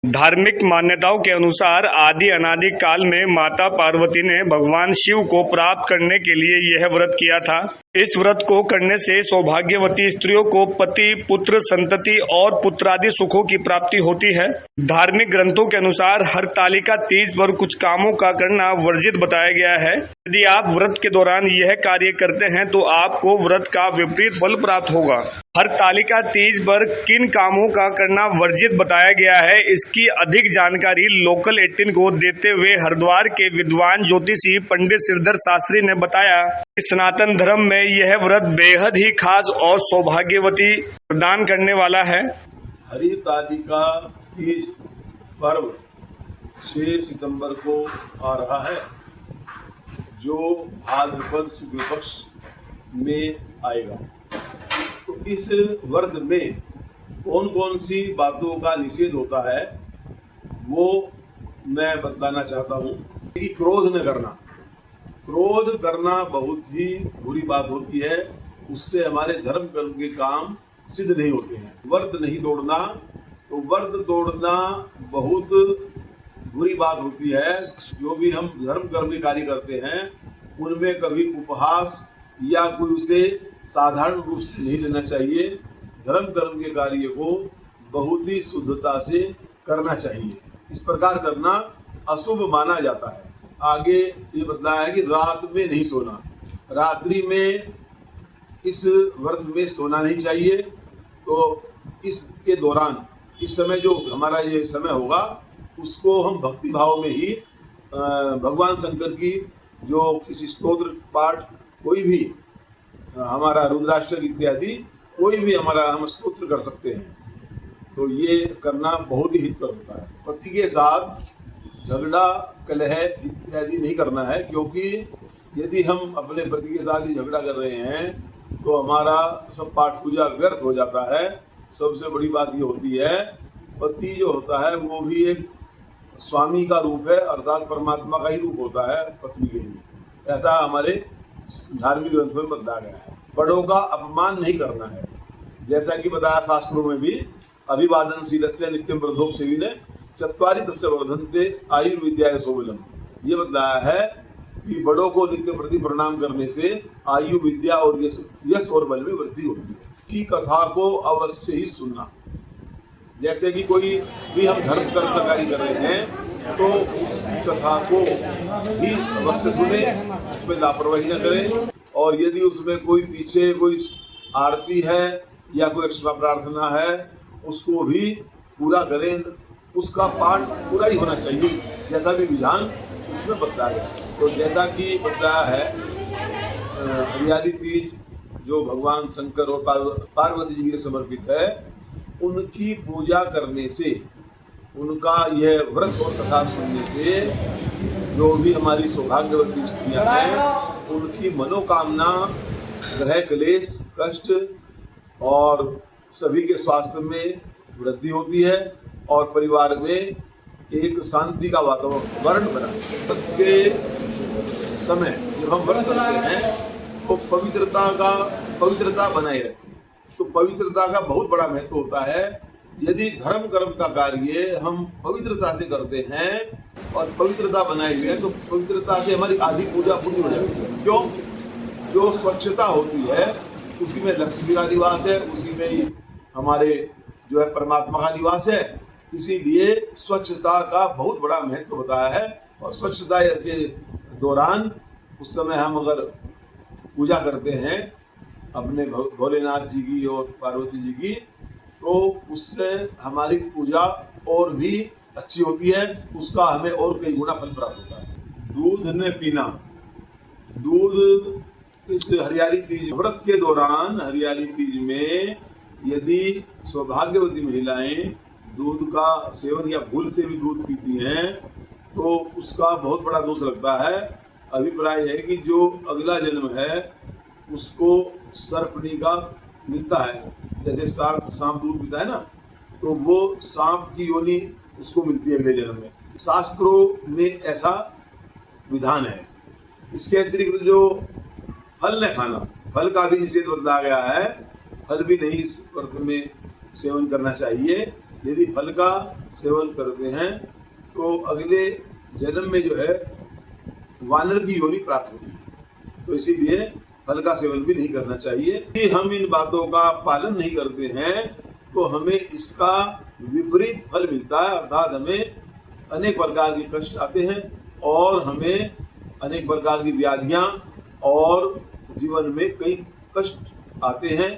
धार्मिक मान्यताओं के अनुसार आदि अनादि काल में माता पार्वती ने भगवान शिव को प्राप्त करने के लिए यह व्रत किया था। इस व्रत को करने से सौभाग्यवती स्त्रियों को पति, पुत्र, संतति और पुत्रादि सुखों की प्राप्ति होती है। धार्मिक ग्रंथों के अनुसार हरतालिका तीज पर कुछ कामों का करना वर्जित बताया गया है। यदि आप व्रत के दौरान यह कार्य करते हैं तो आपको व्रत का विपरीत फल प्राप्त होगा। हरतालिका तीज पर किन कामों का करना वर्जित बताया गया है, इसकी अधिक जानकारी लोकल 18 को देते हुए हरिद्वार के विद्वान ज्योतिषी पंडित श्रीधर शास्त्री ने बताया कि सनातन धर्म में यह व्रत बेहद ही खास और सौभाग्यवती प्रदान करने वाला है। हरितालिका तीज पर्व 6 सितंबर को आ रहा है, जो भाद्रपद शुक्ल पक्ष में आएगा। तो इस व्रत में कौन कौन सी बातों का निषेध होता है वो मैं बताना चाहता हूँ। कि क्रोध न करना, क्रोध करना बहुत ही बुरी बात होती है, उससे हमारे धर्म कर्म के काम सिद्ध नहीं होते हैं। व्रत नहीं तोड़ना, तो व्रत तोड़ना बहुत बुरी बात होती है। जो भी हम धर्म कर्म के कार्य करते हैं उनमें कभी उपहास या कोई उसे साधारण रूप से नहीं लेना चाहिए। धर्म कर्म के कार्य को बहुत ही शुद्धता से करना चाहिए। इस प्रकार करना अशुभ माना जाता है। आगे ये बताया है कि रात में नहीं सोना, रात्रि में इस व्रत में सोना नहीं चाहिए। तो इसके दौरान इस समय जो हमारा ये समय होगा उसको हम भक्ति भाव में ही भगवान शंकर की जो किसी स्तोत्र पाठ, कोई भी हमारा रुद्राष्टक इत्यादि कोई भी हमारा हम स्तोत्र कर सकते हैं। तो ये करना बहुत ही हितकर होता है। पति के साथ झगड़ा, कलह इत्यादि नहीं करना है, क्योंकि यदि हम अपने पति के साथ ही झगड़ा कर रहे हैं तो हमारा सब पाठ पूजा व्यर्थ हो जाता है। सबसे बड़ी बात ये होती है, पति जो होता है वो भी एक स्वामी का रूप है, अर्थात परमात्मा का ही रूप होता है पत्नी के लिए। ऐसा हमारे धार्मिक ग्रंथों में बताया गया है। बड़ों का अपमान नहीं करना है, जैसा कि बताया शास्त्रों में भी। अभिवादनशीलस्य नित्यम प्रदोषसेविने चत्वारि तस्य वर्धन्ते आयुर्विद्याय शोभिलम। ये बताया है कि बड़ों को नित्य प्रति प्रणाम करने से आयु, विद्या और यश और बल में वृद्धि होती है। की कथा को अवश्य ही सुनना, जैसे कि कोई भी हम धर्म कर्म का कार्य कर रहे हैं तो उसकी कथा को भी अवश्य सुने, उसमें लापरवाही न करें। और यदि उसमें कोई पीछे कोई आरती है या कोई क्षमा प्रार्थना है उसको भी पूरा करें। उसका पाठ पूरा ही होना चाहिए, जैसा भी विधान उसमें बताया गया। तो जैसा कि बताया है, हरियाली तीज जो भगवान शंकर और पार्वती जी के लिए समर्पित है, उनकी पूजा करने से, उनका यह व्रत और कथा सुनने से जो भी हमारी सौभाग्यवती स्त्रियां हैं उनकी मनोकामना, ग्रह क्लेश, कष्ट और सभी के स्वास्थ्य में वृद्धि होती है और परिवार में एक शांति का वातावरण बना। व्रत के समय जब हम व्रत करते हैं तो पवित्रता बनाए रखें। तो पवित्रता का बहुत बड़ा महत्व होता है। यदि धर्म कर्म का कार्य हम पवित्रता से करते हैं और पवित्रता बनाए हुए हैं तो पवित्रता से हमारी आधी पूजा पूरी हो जाती है। क्यों? जो स्वच्छता होती है उसी में लक्ष्मी का निवास है, उसी में ही हमारे जो है परमात्मा का निवास है। इसीलिए स्वच्छता का बहुत बड़ा महत्व होता है। और स्वच्छता के दौरान उस समय हम अगर पूजा करते हैं अपने भोलेनाथ जी की और पार्वती जी की, तो उससे हमारी पूजा और भी अच्छी होती है, उसका हमें और कई गुना फल प्राप्त होता है। दूध न पीना, दूध इस हरियाली तीज व्रत के दौरान, हरियाली तीज में यदि सौभाग्यवती महिलाएं दूध का सेवन या भूल से भी दूध पीती हैं तो उसका बहुत बड़ा दोष लगता है। अभिप्राय है कि जो अगला जन्म है उसको सर्पनी का मिलता है। जैसे सांप दूध पीता है ना, तो वो सांप की योनि उसको मिलती है अगले जन्म में। शास्त्रों में ऐसा विधान है। इसके अतिरिक्त जो फल न खाना, फल का भी निषेध बताया गया है। फल भी नहीं इस व्रत में सेवन करना चाहिए। यदि फल का सेवन करते हैं तो अगले जन्म में जो है वानर की योनि प्राप्त होती है। तो इसीलिए फल का सेवन भी नहीं करना चाहिए। यदि हम इन बातों का पालन नहीं करते हैं तो हमें इसका विपरीत फल मिलता है, अर्थात हमें अनेक प्रकार के कष्ट आते हैं और हमें अनेक प्रकार की व्याधियां और जीवन में कई कष्ट आते हैं।